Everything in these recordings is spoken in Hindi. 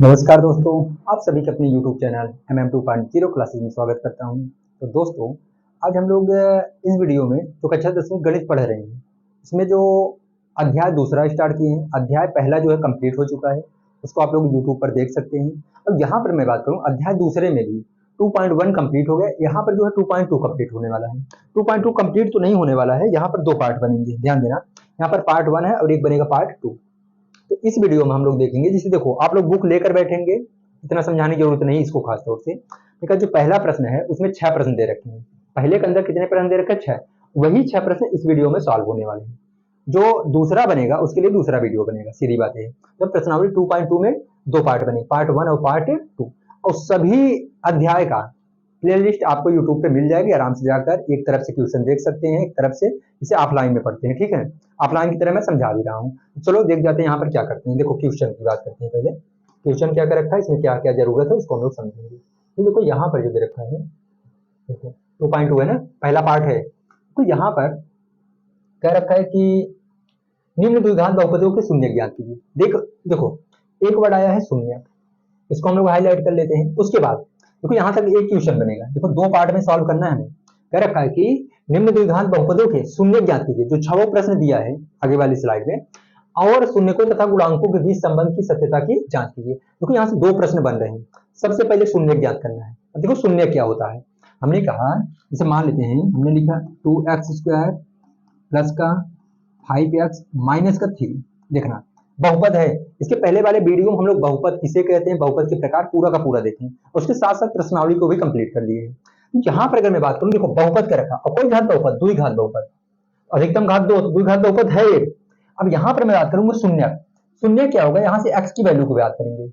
नमस्कार दोस्तों, आप सभी के अपने YouTube चैनल MM2.0 क्लासेस में स्वागत करता हूं। तो दोस्तों, आज हम लोग इस वीडियो में तो कक्षा 10वीं गणित पढ़ रहे हैं। इसमें जो अध्याय दूसरा स्टार्ट किए हैं, अध्याय पहला जो है कंप्लीट हो चुका है, उसको आप लोग YouTube पर देख सकते हैं। अब यहाँ पर मैं बात करूँ, अध्याय दूसरे में भी 2.1 कंप्लीट हो गया, यहाँ पर जो है 2.2 कंप्लीट होने वाला है। 2.2 कंप्लीट तो नहीं होने वाला है, यहाँ पर दो पार्ट बनेंगे, ध्यान देना। यहाँ पर पार्ट 1 है और एक बनेगा पार्ट 2। तो इस वीडियो में हम लोग देखेंगे, जिसे देखो आप लोग बुक लेकर बैठेंगे, इतना समझाने की जरूरत नहीं इसको खास तौर से। लेकिन जो पहला प्रश्न है उसमें 6 प्रश्न दे रखे हैं। पहले के अंदर कितने प्रश्न दे रखे हैं? 6। वही 6 प्रश्न इस वीडियो में सॉल्व होने वाले हैं। जो दूसरा बनेगा उसके लिए दूसरा वीडियो बनेगा, सीधी बात है। तो प्रश्नावली 2.2 में दो पार्ट बने, पार्ट 1 और पार्ट 2। और सभी अध्याय का प्लेलिस्ट आपको यूट्यूब पे मिल जाएगी। आराम से जाकर एक तरफ से क्वेश्चन देख सकते हैं, एक तरफ से इसे ऑफलाइन में पढ़ते हैं। ठीक है, ऑफलाइन की तरह मैं समझा भी रहा हूँ। चलो देख जाते हैं यहाँ पर क्या करते हैं। देखो क्वेश्चन की बात करते हैं। पहले क्वेश्चन क्या कर रखा है, इसमें क्या क्या जरूरत है उसको हम लोग समझेंगे। तो देखो यहाँ पर जो दे रखा है, देखो 2.2 है ना, पहला पार्ट है। तो यहाँ पर कह रखा है कि निम्न द्विघात बहुपदों के शून्य ज्ञात कीजिए। देखो एक वर्ड आया है शून्य, इसको हम लोग हाईलाइट कर लेते हैं। उसके बाद देखो यहाँ तक एक क्वेश्चन बनेगा। देखो दो पार्ट में सॉल्व करना है हमें। कह रखा है कि निम्न द्विघात बहुपदों के शून्य ज्ञात कीजिए, जो छठवां प्रश्न दिया है आगे वाली स्लाइड में। और शून्यकों तथा गुणांकों के बीच संबंध की सत्यता की जांच कीजिए। देखो यहाँ से दो प्रश्न बन रहे हैं। सबसे पहले शून्य ज्ञात करना है। अब देखो शून्य क्या होता है, हमने कहा इसे मान लेते हैं, हमने लिखा 2x² प्लस का 5x माइनस का 3। देखना बहुपद है। इसके पहले वाले वीडियो में हम लोग बहुपद किसे कहते हैं, बहुपद के प्रकार पूरा का पूरा देखें। उसके साथ साथ प्रश्नावली को भी कंप्लीट कर लिए हैं। यहाँ पर अगर मैं बात करूं, देखो बहुपद का रखा और कोई घात बहुपद, द्विघात बहुपद, अधिकतम घात 2, द्विघात बहुपद है एक। अब यहाँ पर मैं बात करूंगा शून्य। शून्य क्या होगा, यहाँ से x की वैल्यू को याद करेंगे।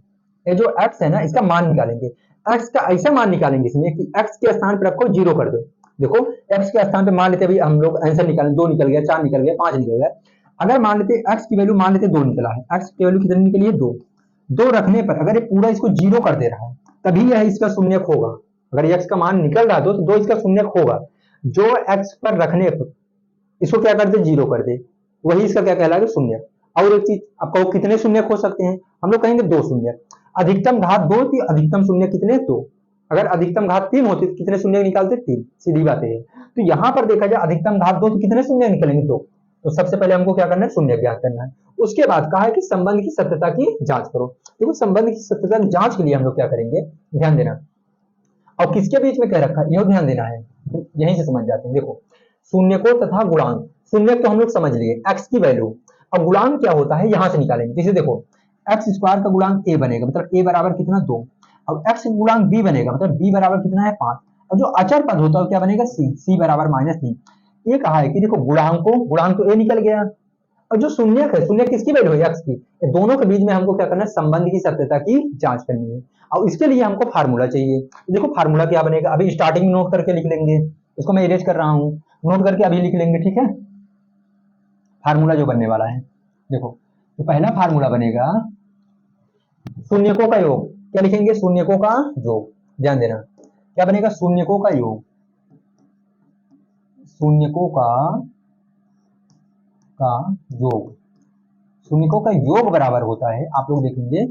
ये जो x है ना, इसका मान निकालेंगे। x का ऐसा मान निकालेंगे इसमें कि x के स्थान पर आपको 0 कर दो। देखो x के स्थान पे मान लेते, अभी हम लोग आंसर निकालें, 2 निकल गया, 4 निकल गया, 5 निकल गया। अगर मान लेते x की वैल्यू मान लेते 2 निकला है, x की वैल्यू कितनी निकली है? 2। 2 रखने पर अगर ये पूरा इसको 0 कर दे रहा है, तभी यह इसका शून्यक होगा। अगर x का मान निकल रहा है तो 2 इसका शून्यक होगा। जो x पर रखने पर इसको क्या कर दे? 0 कर दे, वही इसका क्या कहलाएगा? शून्यक। और एक चीज आपको, कितने शून्यक हो सकते हैं? हम लोग कहेंगे 2 शून्यक। अधिकतम घात 2 थी, अधिकतम शून्य कितने? 2। अगर अधिकतम घात 3 होती तो कितने शून्य निकालते? 3। सीधी बात है। तो यहाँ पर देखा जाए अधिकतम घात 2 तो कितने शून्य निकलेंगे? 2। तो सबसे पहले हमको क्या करना है? शून्य ज्ञात करना है। उसके बाद कहा है कि संबंध की सत्यता की जांच करो। देखो संबंध की सत्यता की जांच के लिए हम लोग क्या करेंगे, ध्यान देना। और किसके बीच में कह रखा है, यह ध्यान देना है। यहीं से समझ जाते हैं। देखो शून्यकों तथा गुणांक, शून्य तो हम लोग समझ लिए, x की वैल्यू। अब गुणांक क्या होता है, यहां से निकालेंगे। जैसे देखो x स्क्वायर का गुणांक a बनेगा, मतलब a बराबर कितना? 2। अब x गुणांक b बनेगा, मतलब b बराबर कितना है? 5। और जो अचर पद होता है क्या बनेगा? c बराबर -3। ये कहा है कि देखो गुणांक तो a निकल गया, और जो शून्यक है, शून्यक किसकी वैल्यू है? x की। दोनों के बीच में हमको क्या करना है? संबंध की सत्यता की जांच करनी है। और इसके लिए हमको फार्मूला चाहिए। देखो फार्मूला क्या बनेगा, अभी स्टार्टिंग में नोट करके लिख लेंगे। इसको मैं इरेज कर रहा हूं, नोट करके अभी लिख लेंगे। ठीक है, फार्मूला जो बनने वाला है, देखो तो पहला फार्मूला बनेगा शून्यकों का योग। क्या लिखेंगे? शून्यकों का योग। ध्यान देना, क्या बनेगा? शून्यकों का योग। शून्यकों का योग, शून्यकों का योग बराबर होता है, आप लोग देखेंगे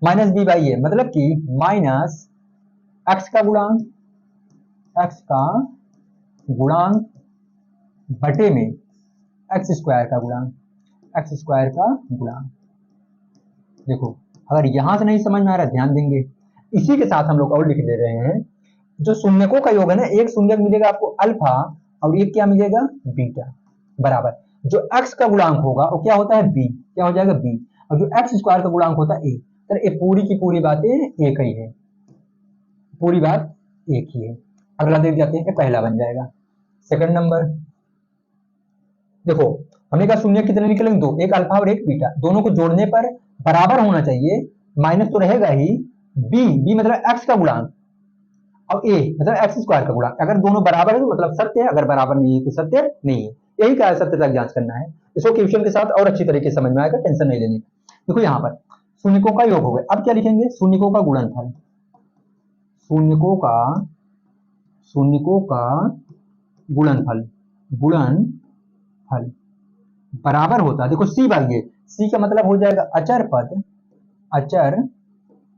-b/a, मतलब कि माइनस x का गुणांक, x का गुणांक बटे में x स्क्वायर का गुणांक, x स्क्वायर का गुणांक। देखो अगर यहां से नहीं समझ में आ रहा, ध्यान देंगे। इसी के साथ हम लोग और लिख दे रहे हैं, जो शून्यकों का योग है ना, एक शून्यक मिलेगा आपको अल्फा और एक क्या मिलेगा? बीटा, बराबर जो x का गुणांक होगा वो क्या होता है? b। क्या हो जाएगा? b। और जो x स्क्वायर का गुणांक होता है a। तो ये पूरी की पूरी बातें एक ही है, पूरी बात एक ही है। अगला देख जाते हैं, पहला बन जाएगा। सेकंड नंबर देखो, हमने कहा शून्य कितने निकलेंगे? 2, एक अल्फा और एक बीटा, दोनों को जोड़ने पर बराबर होना चाहिए। माइनस तो रहेगा ही, b मतलब x का गुणांक और a मतलब x स्क्वायर का गुणांक। अगर दोनों बराबर है तो मतलब सत्य है, अगर बराबर नहीं है तो सत्य नहीं है। यही क्या है, सत्यता की जांच करना है। इसको क्वेश्चन के साथ और अच्छी तरीके से समझ में आएगा, टेंशन नहीं लेने का। देखो यहाँ पर शून्यकों का योग हो गया। अब क्या लिखेंगे? शून्यकों का गुणनफल। शून्यकों का गुणनफल, गुणनफल बराबर होता है, देखो c भागिए, c का मतलब हो जाएगा अचर पद, अचर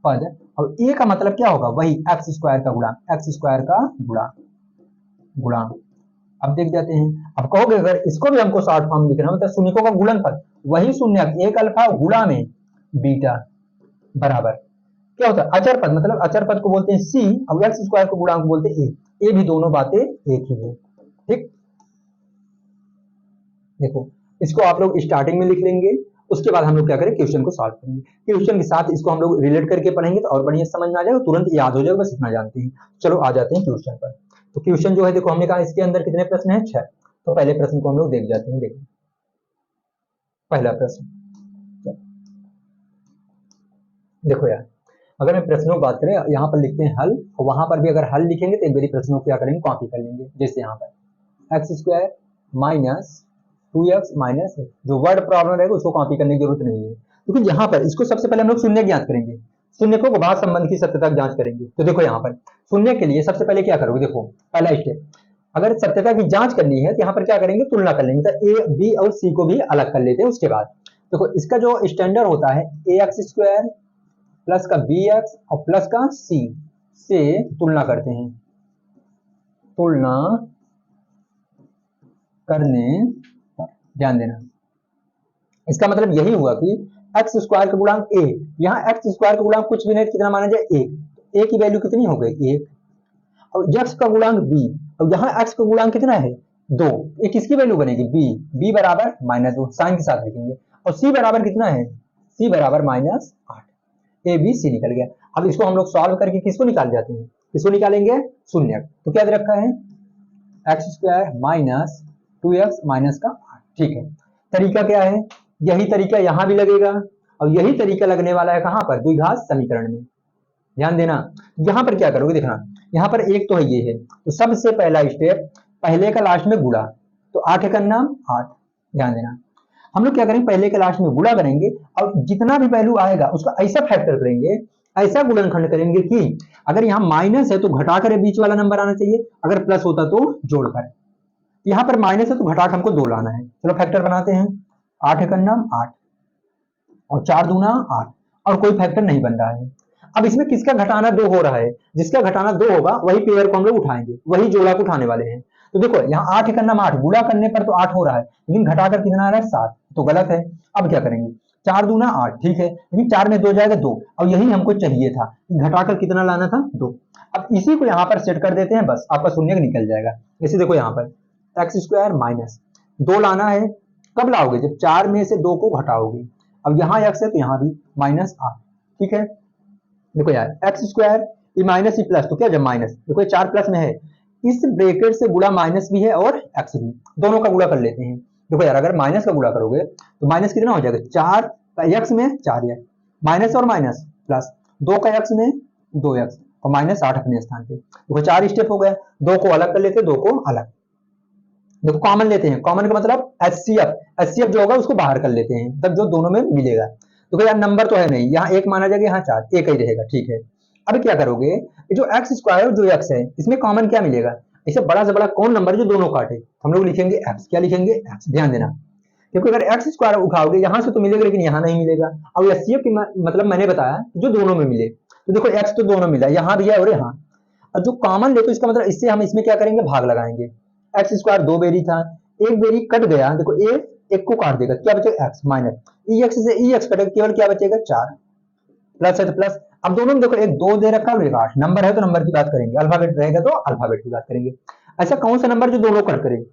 पद, और ए का मतलब क्या होगा, वही एक्स स्क्वायर का गुणा, एक्स स्क्वायर का गुणा। अब देख जाते हैं, अब कहोगे अगर इसको भी हमको शॉर्ट फॉर्म लिखना मतलब शून्यकों का गुणनफल, वही शून्य एक अल्फा गुणा में बीटा बराबर क्या होता है, अचर पद, मतलब अचर पद को बोलते हैं सी, और एक्स स्क्वायर को गुणांक बोलते हैं ए। ये भी दोनों बातें एक ही है। ठीक, देखो इसको आप लोग स्टार्टिंग में लिख लेंगे, उसके बाद हम लोग क्या करें, क्वेश्चन को सॉल्व करेंगे। क्वेश्चन के साथ इसको हम लोग रिलेट करके पढ़ेंगे तो और बढ़िया समझ में आ जाएगा, तुरंत याद हो जाएगा, बस इतना जानते हैं। चलो आ जाते हैं क्वेश्चन पर। तो क्वेश्चन जो है देखो, हमने कहा इसके अंदर कितने प्रश्न है, 6। तो पहले प्रश्न को हम लोग देख जाते हैं। देखो पहला प्रश्न, देखो यार, अगर मैं प्रश्नों की बात करें, यहाँ पर लिखते हैं हल, और वहां पर भी अगर हल लिखेंगे तो एक बारी प्रश्नों को क्या करेंगे, कॉपी कर लेंगे। जैसे यहाँ पर x square minus 2x minus, जो वर्ड प्रॉब्लम रहेगा उसको कॉपी करने की जरूरत नहीं है, क्योंकि यहाँ पर इसको सबसे पहले हम लोग शून्य ज्ञात करेंगे, शून्य को भाग संबंध की सत्यता की जांच करेंगे। तो देखो यहाँ पर शून्य के लिए सबसे पहले क्या करोगे, देखो पहला स्टेप, अगर सत्यता की जांच करनी है तो यहाँ पर क्या करेंगे, तुलना कर लेंगे। तो ए बी और सी को भी अलग कर लेते हैं। उसके बाद देखो इसका जो स्टैंडर्ड होता है, ए एक्स स्क्वायर प्लस का बी एक्स और प्लस का सी से तुलना करते हैं। तुलना करने पर ध्यान देना, इसका मतलब यही हुआ कि एक्स स्क्वायर का गुणांक ए, यहाँ एक्स स्क्वायर का गुणांक कुछ भी नहीं, कितना माना जाए, एक। ए की वैल्यू कितनी हो गई, एक। और एक्स का गुणांक बी, और यहाँ एक्स का गुणांक कितना है, 2। ये किसकी वैल्यू बनेगी, बी। बी बराबर -2 साइन के साथ लिखेंगे। और सी बराबर कितना है, सी बराबर -8। ए बी सी निकल गया। अब इसको हम लोग सॉल्व करके किसको निकाल जाते हैं, किसको निकालेंगे, शून्य। तो क्या दे रखा है, x square minus 2x minus का 8। ठीक है, तरीका क्या है, यही तरीका यहाँ भी लगेगा, और यही तरीका लगने वाला है कहाँ पर, द्विघात समीकरण में। ध्यान देना, यहाँ पर क्या करोगे, देखना यहाँ पर एक तो है, ये है, तो सबसे पहला स्टेप, पहले का लास्ट में गुणा, तो 8 का नाम 8। ध्यान देना, हम लोग क्या करेंगे, पहले के लास्ट में गुणा करेंगे, और जितना भी वैल्यू आएगा उसका ऐसा फैक्टर करेंगे, ऐसा गुणनखंड करेंगे कि अगर यहाँ माइनस है तो घटाकर बीच वाला नंबर आना चाहिए, अगर प्लस होता तो जोड़कर। यहाँ पर माइनस है तो घटाकर हमको 2 लाना है। चलो फैक्टर बनाते हैं, 8 का नाम 8 और 4 दूना 8, और कोई फैक्टर नहीं बन रहा है। अब इसमें किसका घटाना 2 हो रहा है, जिसका घटाना 2 होगा वही पेयर को हम लोग उठाएंगे, वही जोड़ा को उठाने वाले हैं। तो देखो यहाँ 8 का नाम 8, गुणा करने पर तो 8 हो रहा है, लेकिन घटाकर कितना आ रहा है, 7, तो गलत है। अब क्या करेंगे, 4 दूना 8, ठीक है, लेकिन 4 में 2 जाएगा 2, और यही हमको चाहिए था, घटाकर कितना लाना था, 2। अब इसी को यहाँ पर सेट कर देते हैं, बस आपका शून्य निकल जाएगा। इसे देखो यहाँ पर एक्स स्क्वायर माइनस 2 लाना है, कब लाओगे, जब 4 में से 2 को घटाओगे। अब यहाँ एक्स है तो यहाँ भी -8। ठीक है, देखो यार एक्स स्क्वायर ये माइनस ही प्लस, तो क्या जब माइनस, देखो 4 प्लस में है, इस ब्रैकेट से गुणा माइनस भी है और एक्स भी, दोनों का गुणा कर लेते हैं। देखो यार अगर माइनस का गुणा करोगे तो माइनस कितना हो जाएगा, 4 का एक्स में 4 एक्स, माइनस और माइनस प्लस 2 का एक्स में 2 एक्स, और -8 अपने स्थान पे। देखो 4 स्टेप हो गया, 2 को अलग कर लेते हैं, 2 को अलग। देखो कॉमन लेते हैं, कॉमन का मतलब एचसीएफ जो होगा उसको बाहर कर लेते हैं, तब जो दोनों में मिलेगा। तो यार नंबर तो है नहीं, यहाँ एक माना जाएगा, यहाँ 4, एक ही रहेगा। ठीक है, अब क्या करोगे, जो एक्स स्क्वायर जो एक्स है इसमें कॉमन क्या मिलेगा, इसे बड़ा से बड़ा कौन नंबर जो दोनों काटे, हम लोग लिखेंगे एक्स। क्या लिखेंगे, एक्स। ध्यान देना, क्योंकि अगर एक्स स्क्वायर उठाओगे यहाँ से तो मिलेगा, लेकिन यहाँ नहीं मिलेगा। अब एचसीएफ की मतलब मैंने बताया जो दोनों में मिले, तो देखो एक्स तो दोनों मिला, यहाँ भी है और यहाँ। और जो कॉमन ले तो इसका मतलब इससे हम इसमें क्या करेंगे, भाग लगाएंगे। एक्स स्क्वायर 2 बेरी था, एक बेरी कट गया, देखो एक को काट देगा, क्या बचेगा, एक्स माइनस ई एक्स से ई एक्स कटेगा, केवल क्या बचेगा, 4। प्लस है तो प्लस। अब दोनों में देखो एक 2 दे रखा है, 8 नंबर है तो नंबर की बात करेंगे, अल्फाबेट रहेगा तो अल्फाबेट की बात करेंगे। ऐसा कौन सा नंबर जो दोनों कट करे,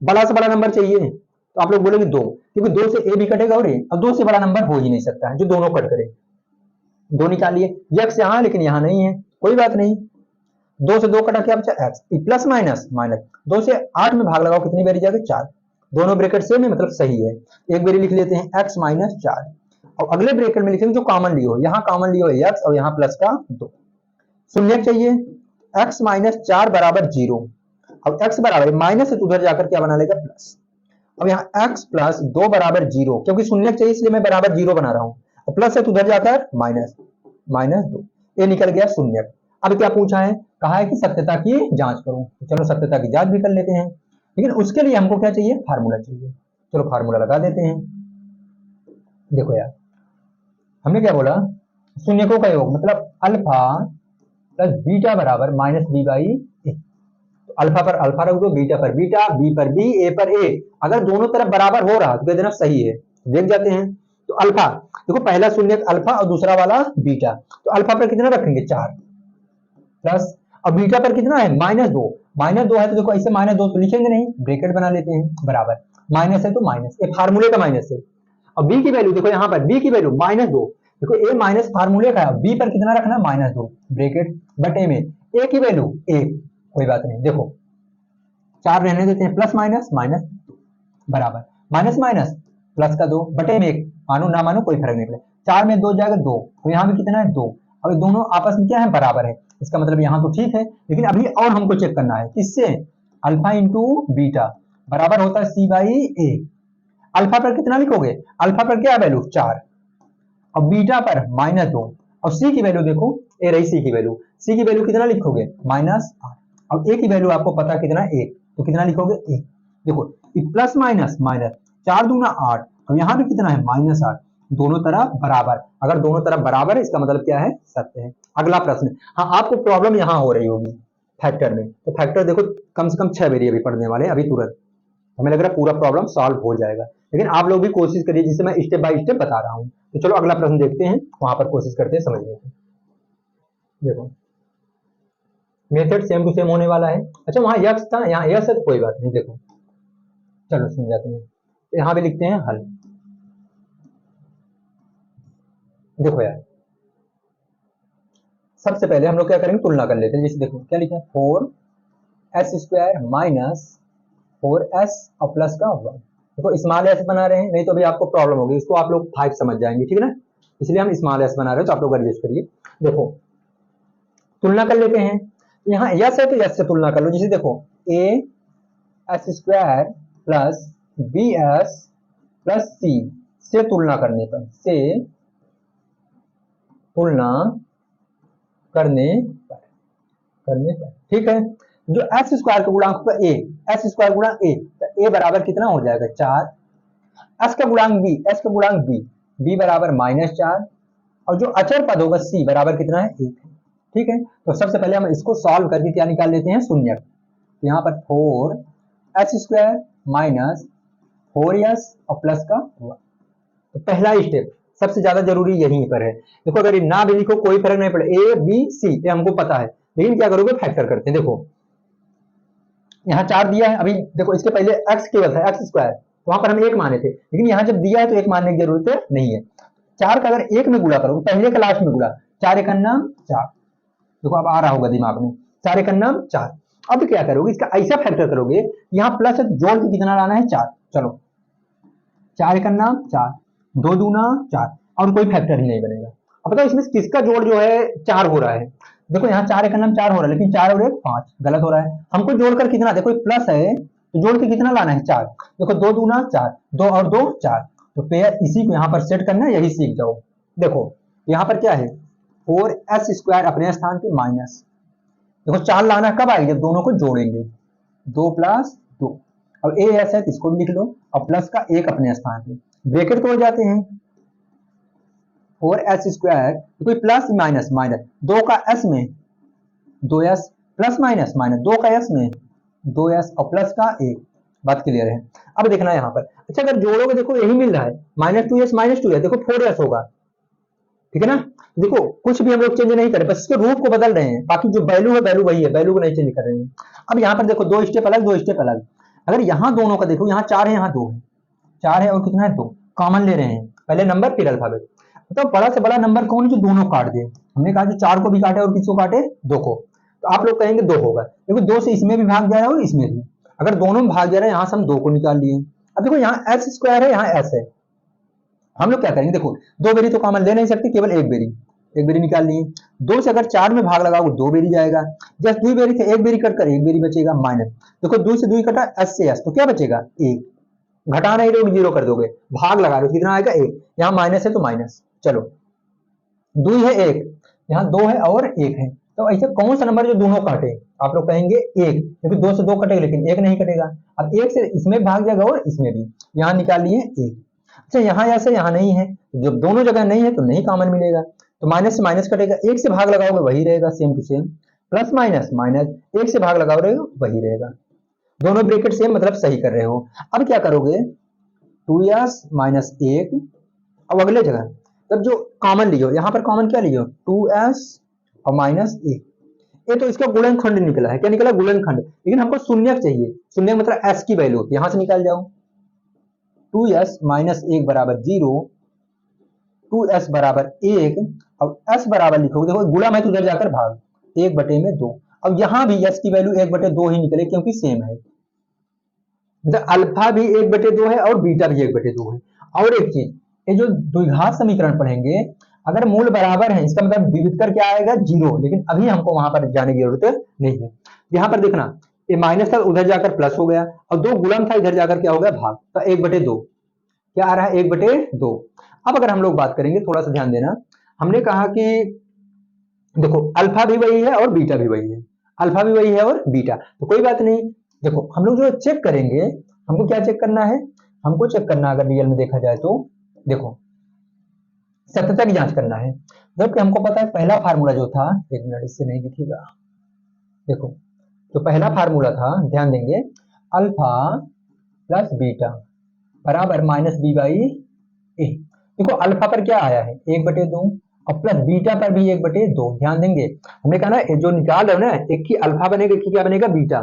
बड़ा से बड़ा नंबर चाहिए, तो आप लोग बोलेंगे 2, क्योंकि 2 से ए भी कटेगा, और 2 से बड़ा नंबर हो ही नहीं सकता है जो दोनों कट करे। 2 निकालिए, एक्स यहाँ लेकिन यहाँ नहीं है, कोई बात नहीं, 2 से 2 कटा, क्या बचा, एक्स। प्लस माइनस माइनस 2 से 8 में भाग लगाओ, कितनी बेरी जाएगा, 4। दोनों ब्रैकेट सेम है, मतलब सही है। एक बेरी लिख लेते हैं एक्स माइनस 4, और अगले ब्रैकेट में लिखेंगे जो कॉमन लियो, यहाँ कॉमन लियो एक्स, और यहाँ प्लस का 2। शून्य चाहिए, एक्स माइनस 4 बराबर 0। अब एक्स बराबर माइनस से उधर जाकर क्या बना लेगा, प्लस। अब यहाँ एक्स प्लस 2 बराबर 0, क्योंकि शून्य चाहिए इसलिए मैं बराबर 0 बना रहा हूँ, और प्लस से उधर जाकर -2, ये निकल गया शून्य। अब क्या पूछा है, कहा है कि सत्यता की जांच करो, तो चलो सत्यता की जांच भी कर लेते हैं, लेकिन उसके लिए हमको क्या चाहिए, फार्मूला चाहिए। चलो फार्मूला लगा देते हैं। देखो यार हमने क्या बोला, शून्य को का योग, मतलब अल्फा प्लस बीटा बराबर माइनस बी बाई ए। तो अल्फा पर अल्फा रख दो, बीटा पर बीटा, बी पर बी, ए पर ए। अगर दोनों तरफ बराबर हो रहा तो कह देना सही है। देख जाते हैं। तो अल्फा देखो, पहला शून्य अल्फा और दूसरा वाला बीटा। तो अल्फा पर कितना रखेंगे 4 प्लस, और बीटा पर कितना है -2। -2 है तो देखो ऐसे -2 तो लिखेंगे नहीं, ब्रैकेट बना लेते हैं बराबर, माइनस है तो माइनस, ये फार्मूले का माइनस है। और बी की वैल्यू देखो, यहाँ पर बी की वैल्यू -2, देखो ए माइनस फार्मूले का है, बी पर कितना रखना -2 ब्रैकेट बटे में ए की वैल्यू 1, कोई बात नहीं। देखो 4 रहने देते हैं, प्लस माइनस माइनस बराबर माइनस माइनस प्लस का 2 बटे में 1, मानो ना मानो कोई फर्क नहीं पड़ेगा। 4 में 2 जाएगा 2, तो यहाँ भी कितना है 2। अब दोनों आपस में क्या है, बराबर है। इसका मतलब यहाँ तो ठीक है, लेकिन अभी और हमको चेक करना है किससे, अल्फा इंटू बीटा बराबर होता है सी बाई ए। अल्फा पर कितना लिखोगे, अल्फा पर क्या वैल्यू 4 और बीटा पर -2, और सी की वैल्यू देखो, ए रही सी की वैल्यू, सी की वैल्यू कितना लिखोगे -8, और ए की वैल्यू आपको पता कितना 1, तो कितना लिखोगे 1। देखो प्लस माइनस माइनस, 4 दूना 8, और यहाँ भी कितना है -8, दोनों तरफ बराबर। अगर दोनों तरफ बराबर है इसका मतलब क्या है, सत्य है। अगला प्रश्न, हाँ आपको प्रॉब्लम यहाँ हो रही होगी फैक्टर में, तो फैक्टर देखो कम से कम 6 बारी अभी पढ़ने वाले हैं, अभी तुरंत हमें लग रहा है पूरा प्रॉब्लम सॉल्व हो जाएगा, लेकिन आप लोग भी कोशिश करिए, जिससे मैं स्टेप बाय स्टेप बता रहा हूँ। तो चलो अगला प्रश्न देखते हैं, वहां पर कोशिश करते हैं समझने की। देखो मेथड सेम टू सेम होने वाला है। अच्छा वहां यक्स था, यहाँ यस है तो कोई बात नहीं। देखो चलो समझाते हैं, यहाँ भी लिखते हैं हल। देखो यार, सबसे पहले हम लोग क्या करेंगे, तुलना कर लेते हैं। जैसे देखो क्या लिखा है, 4s² माइनस 4s और प्लस का 1। देखो स्मॉल एस बना रहे हैं, नहीं तो अभी आपको प्रॉब्लम होगी, इसको आप लोग 5 समझ जाएंगे, ठीक है ना, इसलिए हम स्मॉल एस बना रहे हैं, तो आप लोग एडजस्ट करिए। देखो तुलना कर लेते हैं, यहाँ यस है तो यस से तुलना कर लो। जैसे देखो a² plus bs plus c से तुलना करने पर, ठीक है। जो s² का गुणांक होगा a, s² गुणा a, तो a बराबर कितना हो जाएगा 4, s का गुणांक b, b बराबर -4, और जो अचर पद होगा c बराबर कितना है 1, ठीक है। तो सबसे पहले हम इसको सॉल्व करके क्या निकाल लेते हैं, शून्य। यहाँ पर 4s² माइनस 4s और प्लस का 1। तो पहला स्टेप सबसे ज्यादा जरूरी यहीं पर है। देखो अगर ये ना भी लिखो कोई फर्क नहीं पड़े, ए बी सी ये हमको पता है, लेकिन क्या करोगे, फैक्टर करते हैं। देखो यहाँ 4 दिया है, अभी देखो इसके पहले x केवल था x², तो वहां पर हम 1 माने थे, लेकिन यहाँ जब दिया है तो 1 मानने की जरूरत नहीं है। 4 का अगर 1 में गुणा करोगे, पहले का लास्ट में गुणा, 4 1 4, देखो अब आ रहा होगा दिमाग में, 4 1 4। अब क्या करोगे, इसका ऐसा फैक्टर करोगे, यहाँ प्लस है जोड़ के कितना लाना है 4। चलो 4 1 4, 2 दूना 4, और कोई फैक्टर ही नहीं बनेगा। अब बताओ इसमें किसका जोड़ जो है 4 हो रहा है। देखो यहाँ 4 1 4 हो रहा है, लेकिन 4 और 1 5 गलत हो रहा है। हमको जोड़कर कितना, देखो प्लस है तो जोड़ के कितना लाना है 4। देखो 2 दूना 4, 2 और 2 4, तो पेयर इसी को यहाँ पर सेट करना, यही सीख जाओ। देखो यहाँ पर क्या है, 4s² अपने स्थान पे माइनस, देखो 4 लाना कब आएगी, जब दोनों को जोड़ेंगे, 2 प्लस 2, अब ए एस है तो इसको भी लिख लो, और प्लस का 1 अपने स्थान पे, ब्रैकेट तोड़ जाते हैं। 4s² कोई प्लस माइनस माइनस, 2 का s में 2s प्लस माइनस माइनस 2 का s में 2s और प्लस का 1। बात क्लियर है। अब देखना यहाँ पर, अच्छा अगर जोड़ोगे देखो यही मिल रहा है, -2s है, देखो 4s होगा, ठीक है ना। देखो कुछ भी हम लोग चेंज नहीं करें, बस इसके रूप को बदल रहे हैं, बाकी जो वैल्यू है वैल्यू वही है, वैल्यू को नहीं चेंज कर रहे हैं। अब यहाँ पर देखो 2 स्टेप अलग 2 स्टेप अलग, अगर यहाँ दोनों का देखो, यहाँ 4 है यहाँ 2 है, 4 है और कितना है 2, कॉमन ले रहे हैं, पहले नंबर फिर अल्फाबेट। तो बड़ा से बड़ा नंबर कौन जो दोनों काट दे, हमने कहा जो 4 को भी काटे और किसको काटे 2 को, तो आप लोग कहेंगे 2 होगा, देखो 2 से इसमें भी भाग जा रहा है और इसमें भी, अगर दोनों में भाग जा रहा है, यहाँ से हम 2 को निकाल लिए। अब देखो यहाँ s² है, यहाँ s है, हम लोग क्या करेंगे, देखो 2 बेरी तो कॉमन ले नहीं सकते, केवल एक बेरी निकाल लिए। 2 से अगर 4 में भाग लगाओगे 2 बेरी जाएगा, जस्ट 2 बेरी थे, 1 बेरी कट कर 1 बेरी बचेगा माइनस। देखो 2 से 2 कटा, s से s, तो क्या बचेगा 1, घटा नहीं दोगे 0 कर दोगे, भाग लगा दो कितना आएगा 1, यहाँ माइनस है तो माइनस। चलो 2 है 1, यहाँ 2 है और 1 है, तो ऐसे कौन सा नंबर जो दोनों काटे, आप लोग कहेंगे 1, क्योंकि 2 से 2 कटेगा लेकिन 1 नहीं कटेगा। अब 1 से इसमें भाग जाएगा और इसमें भी, यहाँ निकाल लिए 1। अच्छा यहाँ ऐसे यहाँ नहीं है, जब दोनों जगह नहीं है तो नहीं कॉमन मिलेगा, तो माइनस से माइनस कटेगा, एक से भाग लगाओगे वही रहेगा same to same, plus minus minus, एक से भाग लगाओ रहेगा वही रहेगा, दोनों ब्रैकेट सेम मतलब सही कर रहे हो। अब क्या करोगे, 2s माइनस एक, अब अगले जगह तब जो कॉमन लियो, यहाँ पर कॉमन क्या लियो 2s और माइनस एक, ये तो इसका गुणनखंड निकला है, क्या निकला गुणनखंड, लेकिन हमको शून्यक चाहिए, शून्यक मतलब s की वैल्यू होती है, यहां से निकाल जाओ 2s माइनस एक बराबर 0, 2s बराबर एक, अब s बराबर लिखोगे, देखो गुणा में तो उधर जाकर भाग, एक बटे में दो, अब यहां भी s की वैल्यू एक बटे दो ही निकले क्योंकि सेम है, मतलब अल्फा भी एक बटे दो है और बीटा भी एक बटे दो है। और एक चीज, ये जो द्विघात समीकरण पढ़ेंगे, अगर मूल बराबर है इसका मतलब विविधकर क्या आएगा जीरो, लेकिन अभी हमको वहां पर जाने की जरूरत नहीं है। यहाँ पर देखना, ये माइनस था उधर जाकर प्लस हो गया, और दो गुणन था इधर जाकर क्या हो गया भाग, तो एक बटे दो क्या आ रहा है, एक बटे दो। अब अगर हम लोग बात करेंगे, थोड़ा सा ध्यान देना, हमने कहा कि देखो अल्फा भी वही है और बीटा भी वही है, अल्फा भी वही है और बीटा, तो कोई बात नहीं। देखो हम लोग जो चेक करेंगे, हमको क्या चेक करना है, हमको चेक करना अगर रियल में देखा जाए तो देखो सत्यता की जांच करना है, जबकि हमको पता है पहला फार्मूला जो था, एक मिनट इससे नहीं दिखेगा, देखो तो पहला फार्मूला था, ध्यान देंगे, अल्फा प्लस बीटा बराबर माइनस बी बाई ए। देखो अल्फा पर क्या आया है एक बटे दो, और प्लस बीटा पर भी एक बटे दो, ध्यान देंगे हमने कहा ना जो निकाल रहे हो ना, एक की अल्फा बनेगा एक की क्या बनेगा बीटा,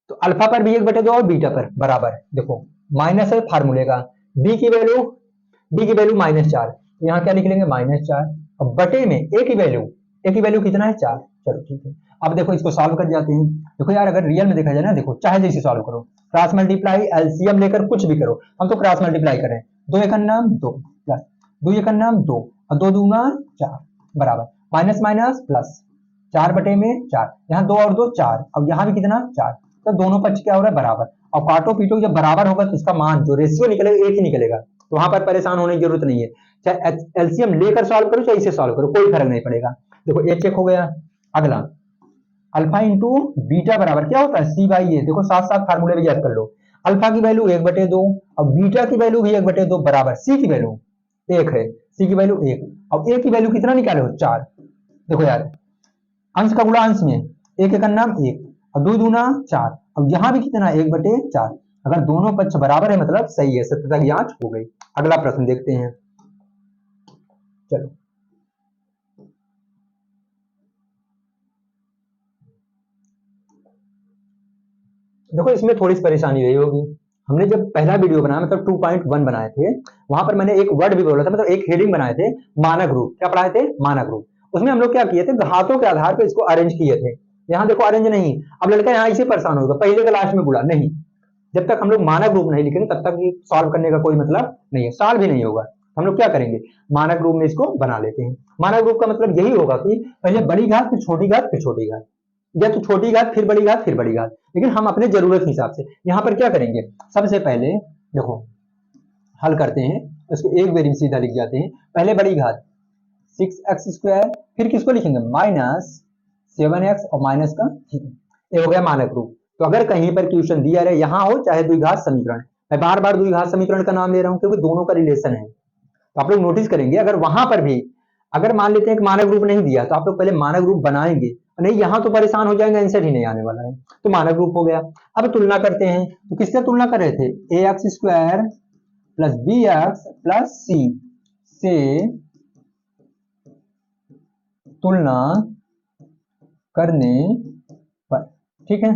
तो अल्फा पर भी एक बटे दो और बीटा पर बराबर, देखो माइनस है फार्मूले का, बी की वैल्यू माइनस चार, तो यहाँ क्या लिख लेंगे माइनस चार, और बटे में ए की वैल्यू कितना है चार, चलो ठीक है। अब देखो इसको सॉल्व कर जाते हैं, देखो यार अगर रियल में देखा जाए ना, देखो चाहे जैसे सॉल्व करो, क्रॉस मल्टीप्लाई एलसीएम लेकर कुछ भी करो, हम तो क्रॉस मल्टीप्लाई करें, दो एक नाम दो प्लस दो एक नाम दो और दो दूंगा चार बराबर माइनस माइनस प्लस, चार बटे में चार, यहाँ दो और दो चार, अब यहाँ भी कितना चार, तो दोनों पक्ष क्या हो रहा है बराबर, और काटो पीटो जब बराबर होगा तो इसका मान जो रेशियो निकलेगा एक ही निकलेगा, तो वहां पर परेशान होने की जरूरत नहीं है, चाहे एलसीएम लेकर सॉल्व करो चाहे इसे सॉल्व करो, कोई फर्क नहीं पड़ेगा। देखो ये चेक हो गया, अगला अल्फा इंटू बीटा बराबर क्या होता है सी बाई ए, देखो साथ साथ फार्मूले भी याद कर लो, अल्फा की वैल्यू एक बटे दो और बीटा की वैल्यू भी एक बटे दो बराबर सी की वैल्यू एक है, सी की वैल्यू एक, अब ए की वैल्यू कितना निकाले हो चार, देखो यार अंश का गुणा अंश में एक एक नाम एक और दो दूना चार, अब यहां भी कितना एक बटे चार, अगर दोनों पक्ष बराबर है मतलब सही है, सत्यता की जांच हो गई। अगला प्रश्न देखते हैं, चलो देखो इसमें थोड़ी सी परेशानी रही होगी, हमने जब पहला वीडियो बनाया मतलब 2.1 बनाए थे, वहां पर मैंने एक वर्ड भी बोला था, मतलब एक हेडिंग बनाए थे मानक रूप, क्या पढ़ाए थे मानक रूप, उसमें हम लोग क्या किए थे घातों के आधार पर इसको अरेंज किए थे, यहाँ देखो अरेंज नहीं, अब लड़का यहाँ इसे परेशान होगा पहले का लास्ट में बोला नहीं, जब तक हम लोग मानक रूप नहीं लिखेंगे तब तक सॉल्व करने का कोई मतलब नहीं है, सॉल्व भी नहीं होगा, हम लोग क्या करेंगे मानक रूप में इसको बना लेते हैं। मानक रूप का मतलब यही होगा कि पहले बड़ी घात फिर छोटी घात फिर छोटी घात, या तो छोटी घात फिर बड़ी घात फिर बड़ी घात, लेकिन हम अपने जरूरत के हिसाब से यहाँ पर क्या करेंगे, सबसे पहले देखो हल करते हैं, इसको एक बार सीधा लिख जाते हैं, पहले बड़ी घात 6x², फिर किसको लिखेंगे माइनस 7x और माइनस का ये हो गया मानक रूप। तो अगर कहीं पर क्वेश्चन दिया रहे यहाँ हो चाहे द्विघात समीकरण, मैं बार बार द्विघात समीकरण का नाम ले रहा हूं क्योंकि दोनों का रिलेशन है, तो आप लोग नोटिस करेंगे अगर वहां पर भी अगर मान लेते हैं कि मानक रूप नहीं दिया तो आप लोग पहले मानक रूप बनाएंगे, नहीं यहाँ तो परेशान हो जाएंगे आंसर ही नहीं आने वाला है, तो मानक रूप हो गया। अब तुलना करते हैं, तो किससे तुलना कर रहे थे ax² plus bx plus c से तुलना करने पर, ठीक है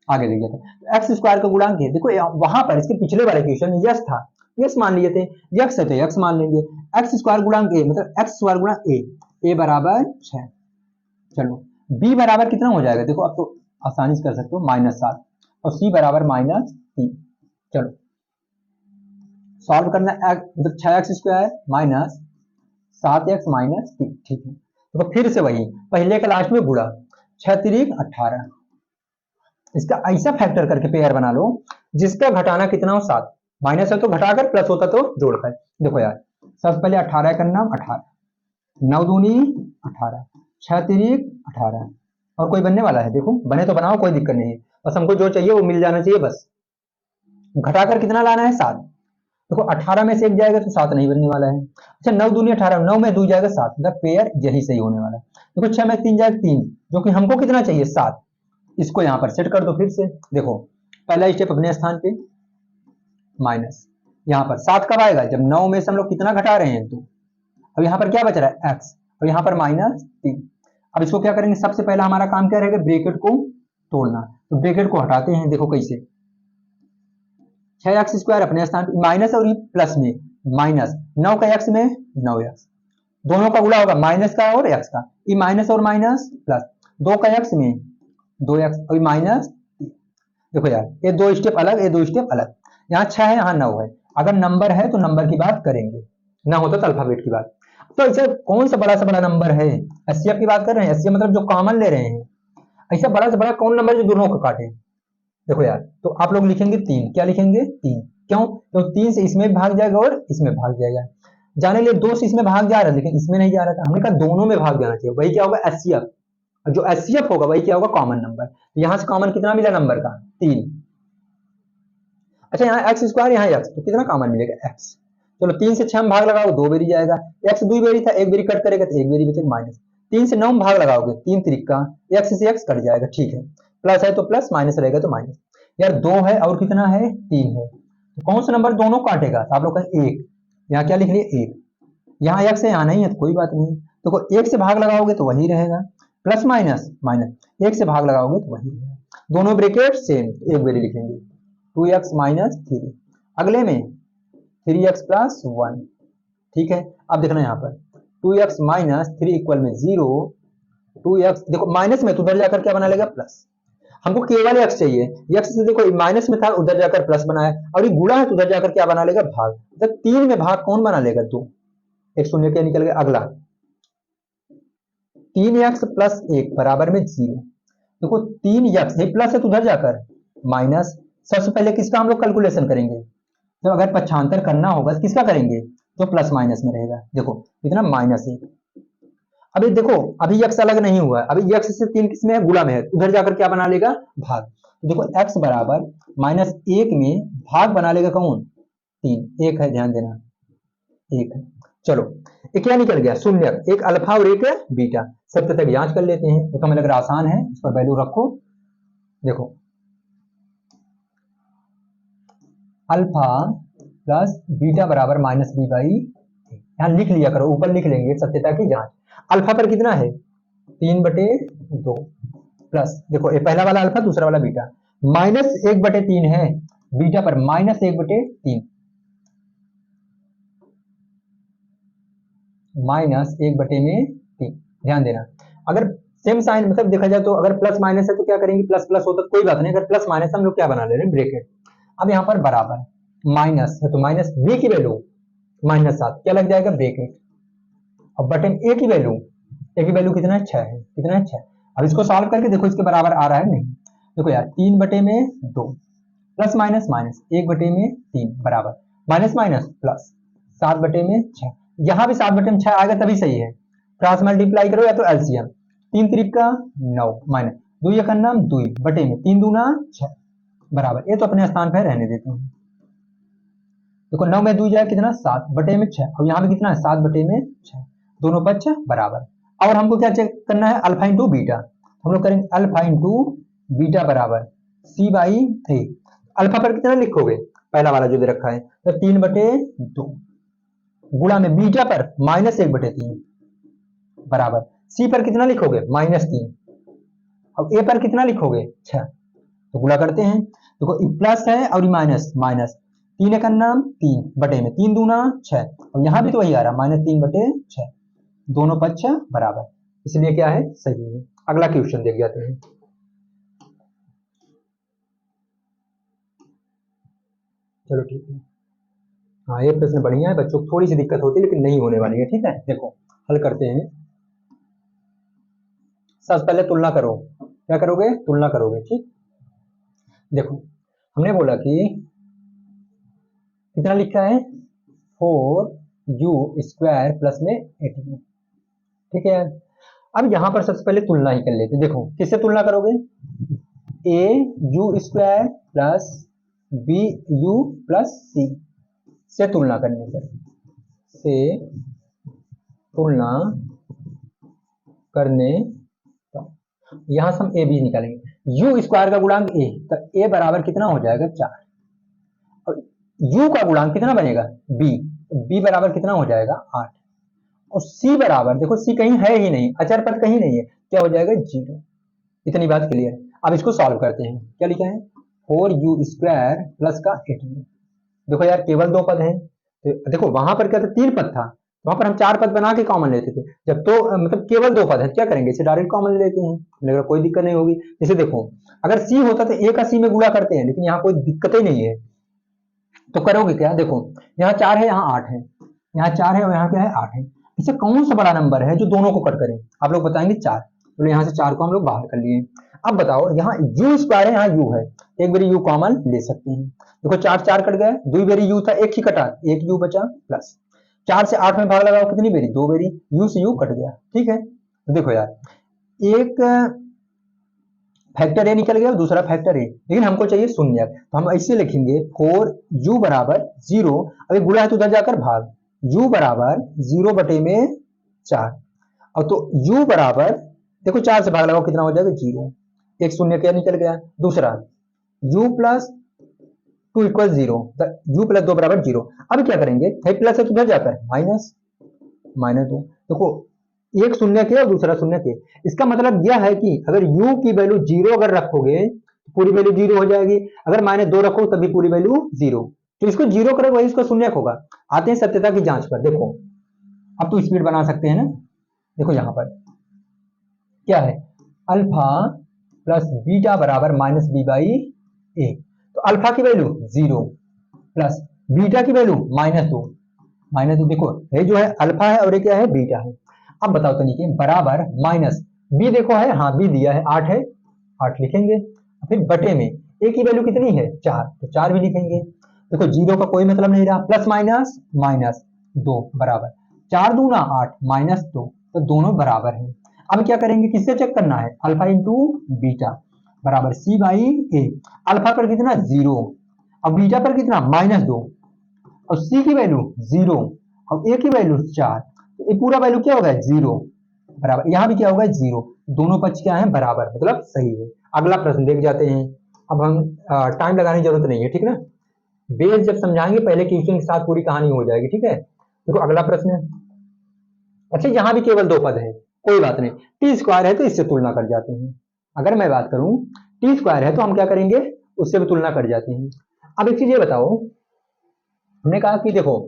आगे लिख जाते हैं, एक्स स्क्वायर का गुणांक है, देखो वहां पर इसके पिछले वाले क्वेश्चन में यस था, यस मान लिए थे, यक्स है तो यक्स मान लेंगे, एक्स स्क्वायर गुणांक ए मतलब एक्स स्क्वायर गुणा ए बराबर 6, चलो बी बराबर कितना हो जाएगा, देखो अब तो आसानी से कर सकते हो -7 और सी बराबर -3, चलो सॉल्व करना मतलब 6x² माइनस 7x माइनस 3, ठीक है, तो फिर से वही पहले का लास्ट में गुणा 6 3 18, इसका ऐसा फैक्टर करके पेयर बना लो जिसका घटाना कितना हो 7, माइनस है तो घटाकर प्लस होता तो जोड़कर, देखो यार सबसे पहले 18 का नाम 18, 9 दूनी 18, 6 3 18, और कोई बनने वाला है देखो बने तो बनाओ कोई दिक्कत नहीं है, बस हमको जो चाहिए वो मिल जाना चाहिए, बस घटाकर कितना लाना है 7, देखो 18 में से 1 जाएगा तो 7 नहीं बनने वाला है। अच्छा 9 दूनी 18, 9 में 2 जाएगा 7, मतलब पेयर यही सही होने वाला है। देखो 6 में 3 जाएगा 3, जो कि हमको कितना चाहिए 7। इसको यहाँ पर सेट कर दो फिर से। देखो पहला स्टेप अपने स्थान पे माइनस, यहाँ पर 7 कब आएगा, जब 9 में से हम लोग कितना घटा रहे हैं, तो अब यहाँ पर क्या बच रहा है x, और यहाँ पर -3। अब इसको क्या करेंगे, सबसे पहला हमारा काम क्या रहेगा, ब्रैकेट को तोड़ना। तो ब्रैकेट को हटाते हैं, देखो कैसे, 6x² अपने स्थान पे माइनस और प्लस में माइनस 9 का x में 9x, दोनों का गुणा होगा माइनस का और x का, ये माइनस और माइनस प्लस 2 का x में 2x और माइनस। देखो यार ये 2 स्टेप अलग, ये 2 स्टेप अलग, यहाँ 6 है यहाँ 9 है। अगर नंबर है तो नंबर की बात करेंगे, ना होता तो अल्फाबेट की बात। तो ऐसे कौन सा बड़ा नंबर है, एचसीएफ की बात कर रहे हैं, एचसीएफ मतलब जो कॉमन ले रहे हैं। ऐसा बड़ा से बड़ा कौन नंबर जो दोनों को काटे। देखो यार तो आप लोग लिखेंगे 3, क्या लिखेंगे 3, क्यों, तो 3 से इसमें भाग जाएगा और इसमें भाग जाएगा। जाने लिए 2 से इसमें भाग जा रहा है लेकिन इसमें नहीं जा रहा था, हमने कहा दोनों में भाग जाना चाहिए, वही क्या होगा एचसीएफ। जो एचसीएफ होगा वही क्या होगा कॉमन नंबर। तो यहां से कॉमन कितना मिला नंबर का 3। अच्छा यहाँ x², यहाँ x, तो कितना कॉमन मिलेगा x। चलो 3 से 6 में भाग लगाओ 2 बेरी जाएगा, x 2 बेरी था, 1 बेरी कट करेगा तो 1 बेरी बचेगा माइनस। 3 से 9 में भाग लगाओगे 3 त्रिका x से x कट जाएगा, ठीक है, प्लस है तो प्लस, माइनस रहेगा तो माइनस। यार 2 है और कितना है 3 है, तो कौन सा नंबर दोनों काटेगा, तो आप लोग कहें 1, यहाँ क्या लिख लिए 1, यहाँ x है यहाँ नहीं है तो कोई बात नहीं। तो 1 से भाग लगाओगे तो वही रहेगा, प्लस माइनस माइनस, 1 से भाग लगाओगे तो वही रहेगा, दोनों ब्रैकेट सेम, एक बेरी लिखेंगे 2x माइनस 3, अगले में 3x प्लस 1, ठीक है। अब देखना यहाँ पर 2x माइनस 3 इक्वल में 0, 2x देखो माइनस में तो उधर जाकर क्या बना लेगा प्लस, हमको केवल x चाहिए, x से देखो माइनस में था उधर जाकर प्लस बनाया, और ये गुणा है तो उधर जाकर क्या बना लेगा भाग, जब 3 में भाग कौन बना लेगा 2, एक शून्य क्या निकल गया। अगला 3x प्लस 1 बराबर में 0, देखो 3x ये प्लस है तो उधर जाकर माइनस। सबसे पहले किसका हम लोग कैलकुलेशन करेंगे, तो अगर पक्षांतर करना होगा तो किसका करेंगे, तो प्लस माइनस में रहेगा। देखो कितना -1, अभी देखो अभी x अलग नहीं हुआ, अभी x से 3 किस में है गुणा में है, उधर जाकर क्या बना लेगा भाग। तो देखो x बराबर -1 में भाग बना लेगा कौन 3, 1 है ध्यान देना 1 है। चलो ये क्या निकल गया शून्य, एक अल्फा और एक बीटा, सब तक जांच कर लेते हैं, तो हमें लग रहा आसान है, इस पर वैल्यू रखो। देखो अल्फा प्लस बीटा बराबर -b/, यहाँ लिख लिया करो, ऊपर लिख लेंगे सत्यता की जांच। अल्फा पर कितना है 3/2 प्लस, देखो ये पहला वाला अल्फा दूसरा वाला बीटा, -1/3 है, बीटा पर -1/3, -1/3, ध्यान देना। अगर सेम साइन मतलब देखा जाए तो अगर प्लस माइनस है तो क्या करेंगे, प्लस प्लस होता तो कोई बात नहीं, अगर प्लस माइनस हम लोग क्या बना ले रहे हैं ब्रैकेट। अब यहाँ पर बराबर माइनस है तो माइनस b की वैल्यू -7 क्या लग जाएगा ब्रैकेट, और बटन a की वैल्यू कितना है 6 है, कितना है 6। अब इसको सॉल्व करके देखो इसके बराबर आ रहा है नहीं, देखो यार 3/2 प्लस माइनस माइनस 1/3 बराबर माइनस माइनस प्लस 7/6, यहाँ भी 7/6 आएगा तभी सही है, क्रॉस मल्टीप्लाई करो या तो एलसीएम, 3 त्रिका 9 माइनस 2 एक नाम 2 बटे में 3 दूना 6 बराबर, ये तो अपने स्थान पर रहने देते हैं। देखो 9 में 2 जाए कितना 7/6, और यहाँ भी कितना है 7/6, दोनों पक्ष बराबर। और हमको क्या चेक करना है अल्फा इंटू बीटा, हम लोग करेंगे अल्फा इंटू बीटा बराबर c/3, अल्फा पर कितना लिखोगे पहला वाला जो दे रखा है तो 3/2 गुणा में बीटा पर -1/3 बराबर सी पर कितना लिखोगे -3, और ए पर कितना लिखोगे 6, तो गुणा करते हैं। देखो प्लस है और माइनस माइनस 3 का नाम 3 बटे में 3 दूना 6, और यहाँ भी तो वही आ रहा -3/6, दोनों पक्ष बराबर, इसलिए क्या है सही है। अगला क्वेश्चन देख जाते हैं। चलो ठीक है, हाँ ये प्रश्न बढ़िया है, बच्चों को थोड़ी सी दिक्कत होती है लेकिन नहीं होने वाली है, ठीक है। देखो हल करते हैं, सबसे पहले तुलना करो, क्या करोगे तुलना करोगे, ठीक। देखो हमने बोला कि कितना लिखा है 4u² प्लस में 18, ठीक है। अब यहां पर सबसे पहले तुलना ही कर लेते, देखो किससे तुलना करोगे au² plus bu plus c, से तुलना करने पर, से तुलना करने पर यहां से हम ए बी निकालेंगे। यू स्क्वायर का गुणांक ए, तो ए बराबर कितना हो जाएगा 4, और यू का गुणांक कितना बनेगा बी, बी बराबर कितना हो जाएगा 8, और सी बराबर देखो सी कहीं है ही नहीं, अचर पद कहीं नहीं है, क्या हो जाएगा 0। इतनी बात क्लियर। अब इसको सॉल्व करते हैं। क्या लिखा है 4u स्क्वायर प्लस का 8u। देखो यार केवल 2 पद हैं, तो देखो वहां पर क्या था 3 पद था, वहां पर हम 4 पद बना के कॉमन लेते थे। जब तो मतलब केवल 2 पद है, क्या करेंगे इसे डायरेक्ट कॉमन लेते हैं, लेकिन कोई दिक्कत नहीं होगी। जैसे देखो अगर सी होता तो ए का सी में गुणा करते हैं, लेकिन यहाँ कोई दिक्कत ही नहीं है, तो करोगे क्या, देखो यहाँ 4 है, यहाँ 8 है, यहाँ 4 है और यहाँ क्या है 8 है। इससे कौन सा बड़ा नंबर है जो दोनों को कट करें, आप लोग बताएंगे 4, तो यहाँ से 4 को हम लोग बाहर कर लिए। अब बताओ यहाँ u स्क्वायर है, यहाँ u है, एक बारी u कॉमन ले सकते हैं। देखो 4 4 कट गए, 2 बारी u था, एक ही कटा, एक u बचा, प्लस 4 से 8 में भाग लगाओ कितनी बारी 2 बारी, u से u कट गया। ठीक है, तो देखो यार एक फैक्टर ए निकल गया, दूसरा फैक्टर ए, लेकिन हमको चाहिए शून्य, तो हम ऐसे लिखेंगे 4u बराबर 0, अभी गुणा है तो उधर जाकर भाग, u बराबर 0 बटे में 4, और तो u बराबर देखो 4 से भाग लगाओ कितना हो जाएगा 0, एक शून्य क्या निकल गया, दूसरा u plus 2 equal 0, u plus 2 बराबर 0। अब क्या करेंगे प्लस है तो उधर जाकर माइनस, माइनस 2, देखो एक शून्य के और दूसरा शून्य के, इसका मतलब यह है कि अगर u की वैल्यू 0 अगर रखोगे तो पूरी वैल्यू 0 हो जाएगी, अगर -2 रखो तभी पूरी वैल्यू 0, तो इसको 0 करोगे वही इसको शून्य होगा। आते हैं सत्यता की जांच पर। देखो अब तो स्पीड बना सकते हैं ना, देखो यहां पर क्या है अल्फा प्लस बीटा बराबर -b/a, तो अल्फा की वैल्यू 0 प्लस बीटा की वैल्यू -2, देखो ये जो है अल्फा है और ये क्या है बीटा है। अब बताओ तनिके बराबर माइनस बी, देखो है हाँ बी दिया है 8 है, 8 लिखेंगे, फिर बटे में ए की वैल्यू कितनी है 4, तो 4 भी लिखेंगे। देखो 0 का कोई मतलब नहीं रहा, प्लस माइनस माइनस 2 बराबर 4 दूना 8 -2, तो दोनों बराबर है। अब क्या करेंगे, किससे चेक करना है, अल्फा इंटू बीटा बराबर c/a, अल्फा पर कितना 0 और बीटा पर कितना -2, और c की वैल्यू 0 और a की वैल्यू 4, तो ये पूरा वैल्यू क्या होगा 0 बराबर, यहाँ भी क्या होगा 0, दोनों पक्ष क्या है बराबर, मतलब सही है। अगला प्रश्न देख जाते हैं। अब हम टाइम लगाने की जरूरत नहीं है, ठीक ना, बेस जब समझाएंगे पहले क्वेश्चन के साथ पूरी कहानी हो जाएगी। ठीक है, देखो अगला प्रश्न है। अच्छा यहाँ भी केवल 2 पद है, कोई बात नहीं, टी स्क्वायर है तो इससे तुलना कर जाते हैं। अगर मैं बात करूं टी स्क्वायर है तो हम क्या करेंगे, उससे भी तुलना कर जाते हैं। अब एक चीज ये बताओ, हमने कहा कि देखो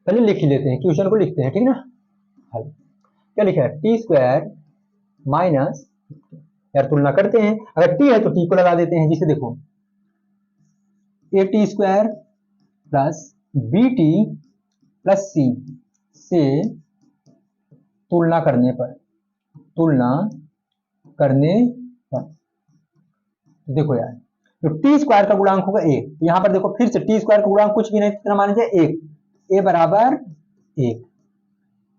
पहले लिख ही लेते हैं, क्वेश्चन को लिखते हैं, ठीक ना। हल क्या लिखा है टी स्क्वायर माइनस, यार तुलना करते हैं, अगर टी है तो टी को लगा देते हैं, जिसे देखो A T square plus B T plus C से तुलना करने पर, देखो यार तो टी स्क्वायर का गुणांक होगा ए, यहां पर देखो फिर से टी स्क्वायर का गुणांक कुछ भी नहीं, कितना मान लीजिए 1, ए बराबर 1।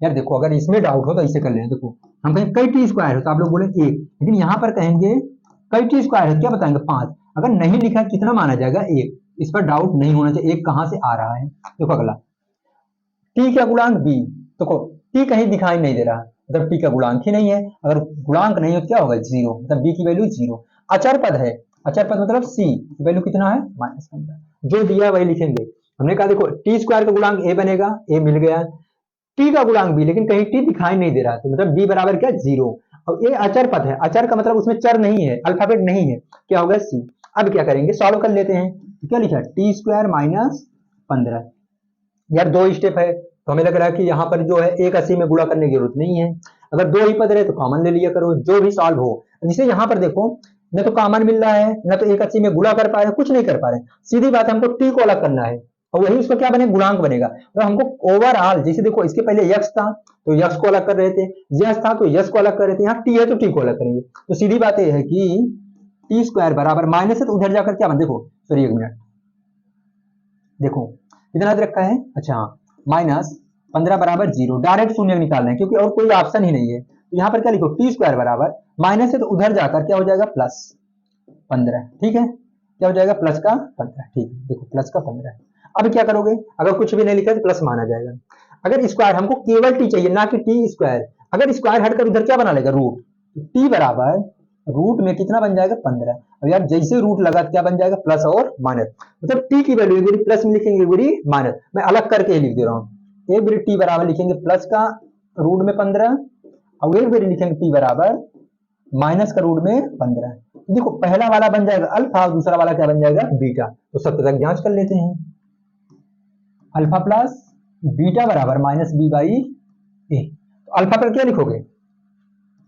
यार देखो अगर इसमें डाउट हो तो इसे कर लें, देखो हम कहें कई टी स्क्वायर है तो आप लोग बोले 1, लेकिन यहां पर कहेंगे कई टी स्क्वायर है क्या बताएंगे 5, अगर नहीं लिखा कितना माना जाएगा 1, इस पर डाउट नहीं होना चाहिए 1 कहां से आ रहा है। देखो अगला टी का गुणांक बी, देखो टी कहीं दिखाई नहीं दे रहा, मतलब टी का गुणांक ही नहीं है, अगर गुणांक नहीं हो तो क्या होगा 0, मतलब बी की वैल्यू 0। अचर पद है, अचर पद मतलब सी की वैल्यू कितना है -15, जो दिया वही लिखेंगे। हमने कहा देखो टी स्क्वायर का गुणांक ए बनेगा, ए मिल गया, टी का गुणांक बी, लेकिन कहीं टी दिखाई नहीं दे रहा, तो मतलब बी बराबर क्या 0, और ये अचर पद है, अचर का मतलब उसमें चर नहीं है, अल्फाबेट नहीं है, क्या होगा सी। अब क्या करेंगे सॉल्व कर लेते हैं, क्या लिखा टी स्क्वायर -15, यार 2 स्टेप है तो हमें लग रहा है कि यहाँ पर जो है 180 में गुणा करने की जरूरत नहीं है, अगर 2 ही पद रहे तो कॉमन ले लिया करो, जो भी सॉल्व हो। जिसे यहाँ पर देखो न तो कॉमन मिल रहा है न तो 180 में गुणा कर पा रहे, कुछ नहीं कर पा रहे, सीधी बात है हमको टी को अलग करना है और वही उसका क्या बने गुणांक बनेगा। तो हमको ओवरऑल जैसे देखो इसके पहले यक्स था तो यक्स को अलग कर रहे थे, यश था तो यश को अलग कर रहे थे, यहाँ टी है तो टी को अलग करेंगे। तो सीधी बात यह है कि टी स्क्वायर बराबर माइनस है तो उधर जाकर क्या बन, देखो सॉरी 1 मिनट, देखो कितना रखा है, अच्छा हाँ -15 बराबर 0, डायरेक्ट शून्य निकालना है क्योंकि और कोई ऑप्शन ही नहीं है। तो यहाँ पर क्या लिखो टी स्क्वायर बराबर माइनस है तो उधर जाकर क्या हो जाएगा +15, ठीक है, क्या हो जाएगा +15, ठीक है, देखो +15। अब क्या करोगे, अगर कुछ भी नहीं लिखा तो प्लस माना जाएगा। अगर स्क्वायर हमको केवल टी चाहिए ना कि टी स्क्वायर, अगर स्क्वायर हटकर उधर क्या बना लेगा रूट, टी बराबर रूट में कितना बन जाएगा 15। अब यार जैसे रूट लगा क्या बन जाएगा प्लस और माइनस, मतलब टी की वैल्यू एक बारी प्लस में लिखेंगे एक बारी माइनस, मैं अलग करके ही लिख दे रहा हूँ। एक बारी टी बराबर लिखेंगे प्लस का रूट में 15 और एक बारी लिखेंगे टी बराबर माइनस का रूट में 15। देखो पहला वाला बन जाएगा अल्फा और दूसरा वाला क्या बन जाएगा बीटा। तो सब तक जांच कर लेते हैं। अल्फा प्लस बीटा बराबर माइनस बी बाई ए। तो अल्फा पर क्या लिखोगे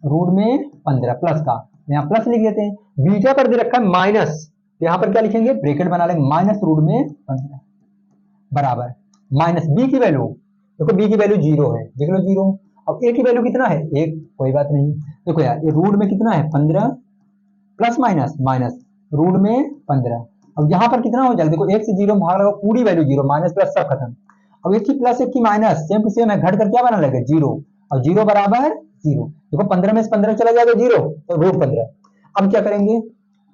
रूट में 15 प्लस का यहाँ प्लस लिख देते हैं, बीटा पर दे रखा है माइनस, तो यहाँ पर क्या लिखेंगे ब्रैकेट बना लेंगे माइनस रूट में 15 बराबर माइनस बी की वैल्यू, देखो बी की वैल्यू 0 है, देख लो 0। अब ए की वैल्यू कितना है 1, कोई बात नहीं। देखो यार ये रूट में कितना है 15 प्लस माइनस माइनस रूट में 15। अब यहाँ पर कितना हो जाएगा, देखो 1 से 0 भाग लगाओ पूरी वैल्यू 0, माइनस प्लस सब खत्म। अब 1 की प्लस 1 की माइनस सेम टू सेम है, घट कर क्या बना लगेगा 0 और 0 बराबर 0। देखो 15 में से 15 चला जाएगा 0 तो रूट 15। अब क्या करेंगे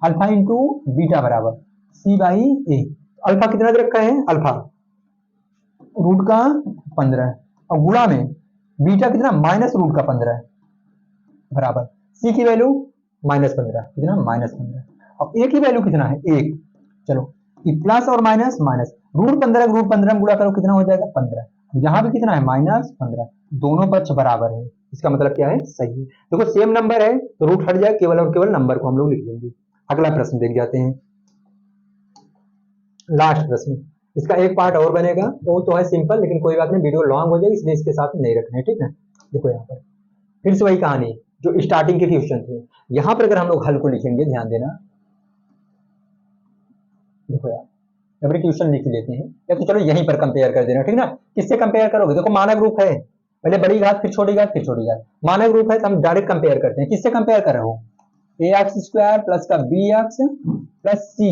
अल्फा इंटू बीटा बराबर सी बाई ए। अल्फा कितना दे रखा है अल्फा रूट का 15 और गुणा में बीटा कितना माइनस रूट का 15 बराबर सी की वैल्यू माइनस 15 कितना माइनस 15। अब ए की वैल्यू कितना है 1। चलो ये प्लस और माइनस माइनस रूट 15 गुणा करो कितना हो जाएगा 15। यहाँ भी कितना है माइनस 15, दोनों पक्ष बराबर है, इसका मतलब क्या है सही है। देखो सेम नंबर है तो रूट हट जाए, केवल और केवल नंबर को हम लोग लिख लेंगे। अगला प्रश्न देख जाते हैं, लास्ट प्रश्न, इसका एक पार्ट और बनेगा, वो तो है सिंपल लेकिन कोई बात नहीं, वीडियो लॉन्ग हो जाएगी इसलिए इसके साथ नहीं रखना है, ठीक है। देखो यहाँ पर फिर से वही कहानी जो स्टार्टिंग के क्वेश्चन थे, यहाँ पर अगर हम लोग हल को लिखेंगे ध्यान देना। देखो यार एवरी क्वेश्चन लिख लेते हैं, या तो चलो यहीं पर कंपेयर कर देना, ठीक ना। किससे कंपेयर करोगे, देखो मानक रूप है, पहले बड़ी घात फिर छोटी घात फिर छोटी घात, मानक रूप है तो हम डायरेक्ट कंपेयर करते हैं। किससे कंपेयर कर रहे हो ए एक्स स्क्वायर प्लस का बी एक्स प्लस सी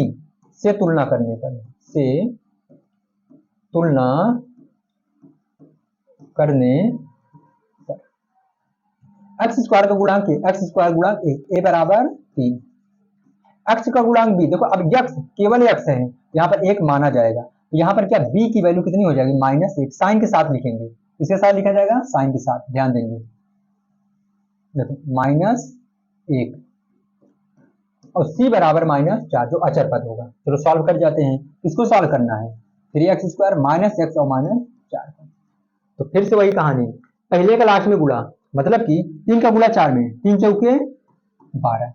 से तुलना करने पर, से तुलना करने एक्स स्क्वायर का गुणांक एक्स स्क्वायर गुणांक ए बराबर 3, एक्स का गुणांक बी, देखो अब एक्स केवल एक्स है यहाँ पर एक माना जाएगा, यहाँ पर क्या बी की वैल्यू कितनी हो जाएगी -1, साइन के साथ लिखेंगे, इसके साथ लिखा जाएगा साइन के साथ, ध्यान देंगे। देखो -1 और सी बराबर -4 जो अचर पद होगा। चलो सॉल्व कर जाते हैं, किसको सॉल्व करना है 3x स्क्वायर -x और -4। तो फिर से वही कहानी, पहले का लास्ट में गुणा, मतलब कि 3 का गुणा 4 में, 3 चौके 12,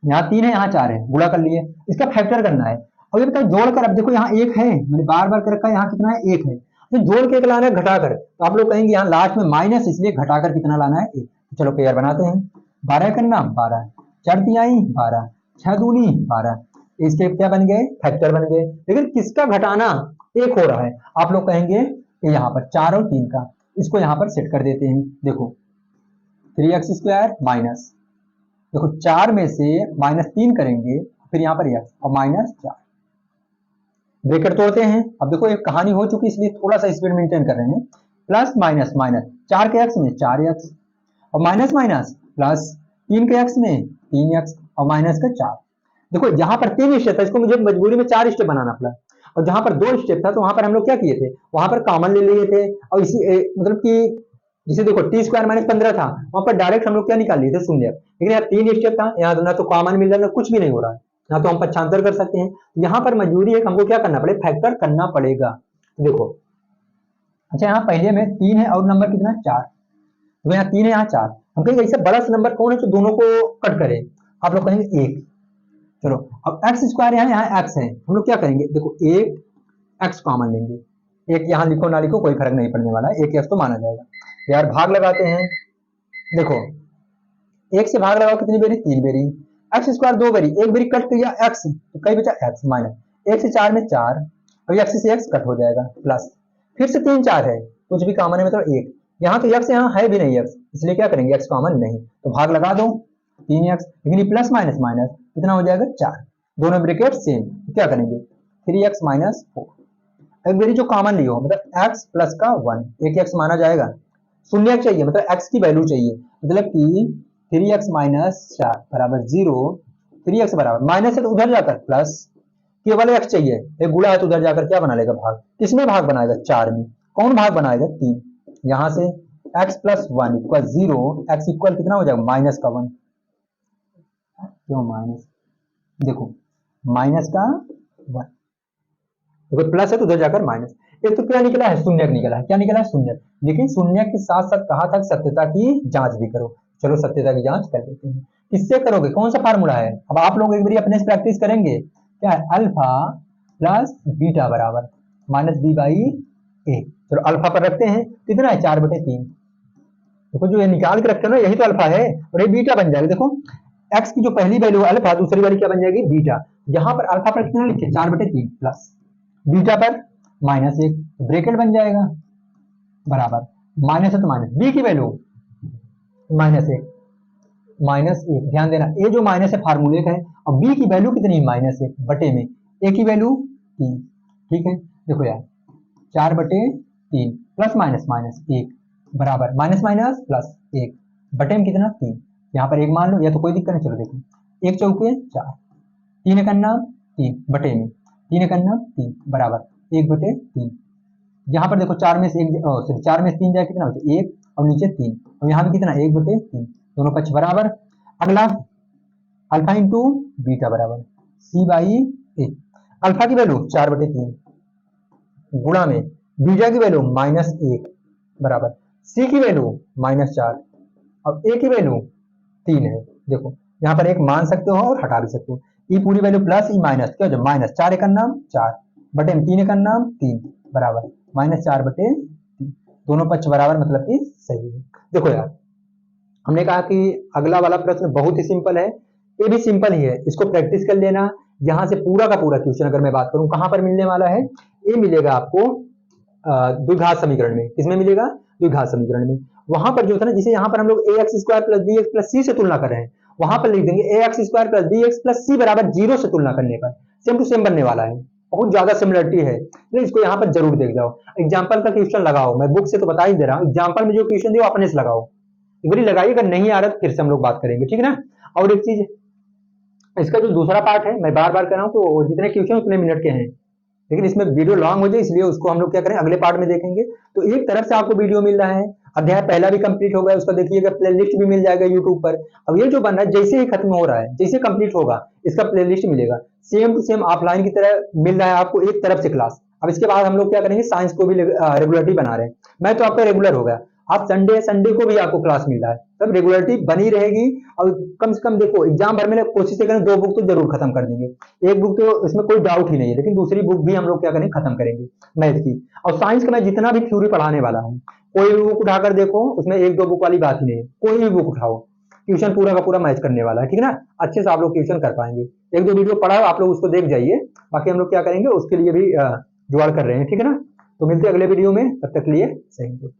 यहाँ 3 है यहाँ 4 है, गुणा कर लिए, इसका फैक्टर करना है। और ये बताओ जोड़कर, अब देखो यहाँ 1 है, मैंने बार बार कर रखा है, यहाँ कितना है 1 है, तो जोड़ के 1 लाना है घटाकर, तो आप लोग कहेंगे यहाँ लास्ट में माइनस, इसलिए घटाकर कितना लाना है 1। तो चलो पेयर बनाते हैं, 12 करना 12, 4 तिहाई 12, 6 दूनी 12, इसके क्या बन गए फैक्टर बन गए, लेकिन किसका घटाना 1 हो रहा है, आप लोग कहेंगे यहाँ पर 4 और 3 का, इसको यहाँ पर सेट कर देते हैं। देखो 3x स्क्वायर माइनस, देखो 4 में से -3 करेंगे, फिर यहाँ पर x और -4, ब्रैकेट तोड़ते हैं। अब देखो एक कहानी हो चुकी इसलिए थोड़ा सा स्पीड मेंटेन कर रहे हैं, प्लस माइनस माइनस 4 के x में 4x और माइनस माइनस प्लस 3 के x में 3x और माइनस का 4। देखो यहाँ पर 3 स्टेप था, इसको मुझे मजबूरी में 4 स्टेप बनाना पड़ा, और जहां पर 2 स्टेप था तो वहां पर हम लोग क्या किए थे, वहां पर कॉमन ले लिए थे, और इसी मतलब कि जिसे देखो टी स्क्वायर -15 था, वहां पर डायरेक्ट हम लोग क्या निकाल लिए थे शून्य, लेकिन यहाँ 3 स्टेप था, यहाँ ना तो कॉमन मिल रहा है कुछ भी नहीं हो रहा है, यहाँ तो हम पक्षांतर कर सकते हैं, यहाँ पर मजबूरी है हमको क्या करना पड़ेगा फैक्टर करना पड़ेगा। देखो अच्छा यहाँ पहले में 3 है और नंबर कितना 4, तो यहाँ 3 है यहाँ 4, हम कहेंगे ऐसे बड़ा सा नंबर कौन है तो दोनों को कट करे, आप लोग कहेंगे 1। चलो अब एक्स स्क्वायर यहाँ एक्स है, हम लोग क्या करेंगे, देखो 1 एक्स कॉमन लेंगे, एक यहाँ लिखो ना लिखो कोई फर्क नहीं पड़ने वाला है, 1 एक्स तो माना जाएगा। यार भाग लगाते हैं, देखो 1 से भाग लगाओ कितनी बेरी 3 बेरी, एक्स स्क्वायर 2 बेरी, एक बेरी कट किया एक्स तो कई बचा एक्स माइनस 1 से 4 में 4, और एक्स से एक्स कट हो जाएगा प्लस, फिर से 3 4 है, कुछ भी कॉमन है मतलब 1, यहाँ तो एक्स यहाँ है भी नहीं एक्स, इसलिए क्या करेंगे एक्स कॉमन नहीं, तो भाग लगा दो 3x, लेकिन प्लस माइनस माइनस कितना हो जाएगा 4, दोनों ब्रैकेट सेम, तो क्या करेंगे 3x - 4, एक बेरी जो कॉमन लियो मतलब x प्लस का 1, एक x माना जाएगा, शून्य चाहिए मतलब x की वैल्यू चाहिए, मतलब कि 3x - 4 बराबर 0, 3x बराबर माइनस है तो उधर जाकर प्लस, केवल x चाहिए, एक गुणा है तो उधर जाकर क्या बना लेगा, भाग। किसमें भाग बनाएगा, 4 में। कौन भाग बनाएगा, 3। यहां से x plus 1 equal 0, x equal कितना हो जाएगा, माइनस का 1। क्यों माइनस, देखो माइनस का 1, देखो प्लस है तो उधर जाकर माइनस। एक तो क्या निकला है, शून्य निकला है। क्या निकला है, शून्य। लेकिन शून्य के साथ साथ कहा था सत्यता की जांच भी करो। चलो सत्यता की जांच कर लेते हैं। किससे करोगे, कौन सा फार्मूला है, अब आप लोग एक बार अपने से प्रैक्टिस करेंगे। क्या है, अल्फा प्लस बीटा बराबर माइनस बी बाई ए। चलो अल्फा पर रखते हैं, कितना है, 4/3। देखो जो ये निकाल के रखते हो ना, यही तो अल्फा है, और ये बीटा बन जाएगा। देखो एक्स की जो पहली वैल्यू अल्फा, दूसरी वाली क्या बन जाएगी, बीटा। यहाँ पर अल्फा पर कितना लिखे, 4/3 प्लस बीटा पर -1, ब्रैकेट बन जाएगा बराबर, माइनस है तो माइनस, बी की वैल्यू -1, -1। ध्यान देना, ए जो माइनस है फार्मूले का है, और बी की वैल्यू कितनी, -1 बटे में ए की वैल्यू 3। ठीक है, देखो यार 4/3 प्लस माइनस माइनस 1 बराबर माइनस माइनस प्लस 1 बटे में कितना, 3। यहाँ पर 1 मान लो, या तो कोई दिक्कत नहीं। चलो देखो 1 चौके 4, 3 एक अन्ना 3 बटे में 3 एक अन्ना 3 बराबर 1/3। यहाँ पर देखो 4 में से 1, सॉरी 4 में से 3 जाए कितना होता है, 1, और नीचे 3, और यहाँ पे कितना, 1/3, दोनों पक्ष बराबर। अगला अल्फा इंटू बीटा बराबर सी बाई ए। अल्फा की वैल्यू 4/3 गुणा में बीटा की वैल्यू -1 बराबर सी की वैल्यू -4 और ए की वैल्यू 3 है। देखो यहाँ पर एक मान सकते हो और हटा भी सकते हो। ई पूरी वैल्यू प्लस ई माइनस, क्या हो, माइनस 4 एक नाम 4 बटे में 3 एक नाम 3 बराबर -4/3, दोनों पक्ष बराबर, मतलब कि सही है। देखो यार हमने कहा कि अगला वाला प्रश्न बहुत ही सिंपल है, ये भी सिंपल ही है, इसको प्रैक्टिस कर लेना। यहाँ से पूरा का पूरा क्वेश्चन अगर मैं बात करूं कहां पर मिलने वाला है, ये मिलेगा आपको द्विघात समीकरण में। किसमें मिलेगा, द्विघात समीकरण में। वहां पर जो था ना, जिसे यहाँ पर हम लोग A X square plus B X plus C से तुलना कर रहे हैं, वहां पर लिख देंगे A X square plus B X plus C बराबर 0 से तुलना करने पर सेम टू सेम बनने वाला है। बहुत ज्यादा सिमिलरिटी है, तो इसको यहाँ पर जरूर देख जाओ। एग्जाम्पल का क्वेश्चन लगाओ, मैं बुक से तो बता ही दे रहा हूँ, एग्जाम्पल में जो क्वेश्चन दिया अपने से लगाओ, एक बार लगाइए, अगर नहीं आ रहा तो फिर से हम लोग बात करेंगे, ठीक है ना। और एक चीज, इसका जो दूसरा पार्ट है, मैं बार बार कर रहा हूँ, तो जितने क्वेश्चन उतने मिनट के हैं, लेकिन इसमें वीडियो लॉन्ग हो जाए, इसलिए उसको हम लोग क्या करें, अगले पार्ट में देखेंगे। तो एक तरफ से आपको वीडियो मिल रहा है, अध्याय पहला भी कंप्लीट हो गया, उसका देखिएगा, प्लेलिस्ट भी मिल जाएगा यूट्यूब पर। अब ये जो बन रहा है, जैसे ही खत्म हो रहा है, जैसे कंप्लीट होगा, इसका प्लेलिस्ट मिलेगा, सेम टू सेम ऑफलाइन की तरह मिल रहा है आपको एक तरफ से क्लास। अब इसके बाद हम लोग क्या करेंगे, साइंस को भी रेगुलरिटी बना रहे हैं। मैं तो आपका रेगुलर हो गया, आप संडे संडे को भी आपको क्लास मिल रहा है, तब रेगुलरिटी बनी रहेगी। और कम से कम देखो एग्जाम भर में कोशिश करें 2 बुक तो जरूर खत्म कर देंगे, एक बुक तो इसमें कोई डाउट ही नहीं है, लेकिन दूसरी बुक भी हम लोग क्या करेंगे, खत्म करेंगे मैथ की। और साइंस का मैं जितना भी थ्योरी पढ़ाने वाला हूँ, कोई भी बुक उठाकर देखो, उसमें 1-2 बुक वाली बात ही नहीं है, कोई भी बुक उठाओ, ट्यूशन पूरा का पूरा मैच करने वाला है, ठीक है ना। अच्छे से आप लोग ट्यूशन कर पाएंगे। 1-2 वीडियो पढ़ा आप लोग उसको देख जाइए, बाकी हम लोग क्या करेंगे उसके लिए भी जुगाड़ कर रहे हैं, ठीक है ना। तो मिलते हैं अगले वीडियो में, तब तक के लिए सही।